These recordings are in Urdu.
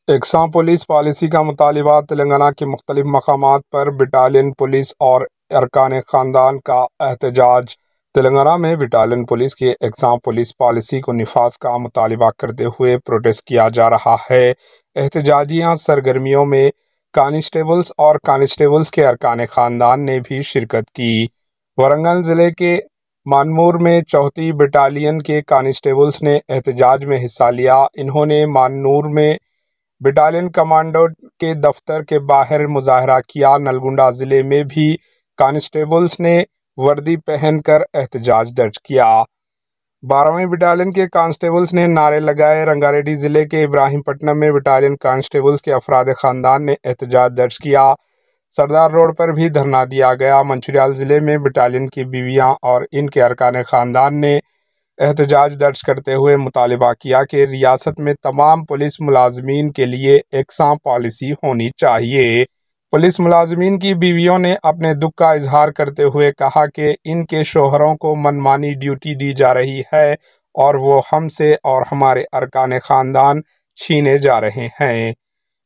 یکساں پولیس پالیسی کا مطالبہ تلنگانہ کے مختلف مقامات پر بٹالین پولیس اور ارکان خاندان کا احتجاج۔ تلنگانہ میں بٹالین پولیس کی یکساں پولیس پالیسی کو نفاذ کا مطالبہ کرتے ہوئے پروٹیسٹ کیا جا رہا ہے۔ احتجاجیہ سرگرمیوں میں کانسٹیبلز اور کانسٹیبلز کے ارکان خاندان نے بھی شرکت کی۔ ورنگل ضلع کے مانمور میں 34 بٹالین کے کانسٹیبلز نے احتجاج میں حصہ لیا۔ انہوں نے مانور میں بٹالین کمانڈنٹ کے دفتر کے باہر مظاہرہ کیا۔ نلگنڈا ضلع میں بھی کانسٹیبلز نے وردی پہن کر احتجاج درج کیا۔ 12ویں بٹالین کے کانسٹیبلز نے نعرے لگائے۔ رنگاریڈی ضلع کے ابراہیم پٹنم میں بٹالین کانسٹیبلز کے افراد خاندان نے احتجاج درج کیا۔ سردار روڈ پر بھی دھرنا دیا گیا۔ منچریال ضلع میں بٹالین کی بیویاں اور ان کے ارکان خاندان نے احتجاج درج کرتے ہوئے مطالبہ کیا کہ ریاست میں تمام پولیس ملازمین کے لیے یکساں پالیسی ہونی چاہیے۔ پولیس ملازمین کی بیویوں نے اپنے دکھ کا اظہار کرتے ہوئے کہا کہ ان کے شوہروں کو منمانی ڈیوٹی دی جا رہی ہے اور وہ ہم سے اور ہمارے ارکان خاندان چھینے جا رہے ہیں۔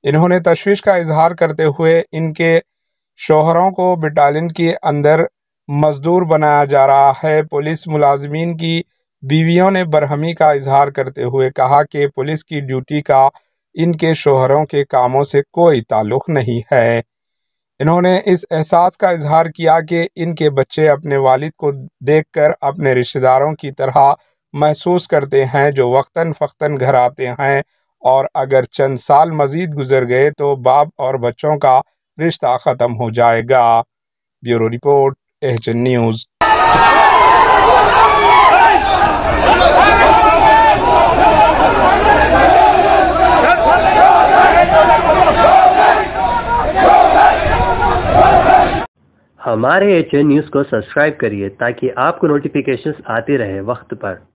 انہوں نے تشویش کا اظہار کرتے ہوئے ان کے شوہروں کو بٹالین کے اندر مزدور بنایا جا رہا ہے۔ پولیس ملازمین کی بیویوں نے برہمی کا اظہار کرتے ہوئے کہا کہ پولیس کی ڈیوٹی کا ان کے شوہروں کے کاموں سے کوئی تعلق نہیں ہے۔ انہوں نے اس احساس کا اظہار کیا کہ ان کے بچے اپنے والد کو دیکھ کر اپنے رشتہ داروں کی طرح محسوس کرتے ہیں جو وقتاً فوقتاً گھر آتے ہیں اور اگر چند سال مزید گزر گئے تو باپ اور بچوں کا رشتہ ختم ہو جائے گا۔ Bureau report H N news. ہمارے ایچ این نیوز کو سبسکرائب کریے تاکہ آپ کو نوٹیفیکیشنز آتے رہے وقت پر۔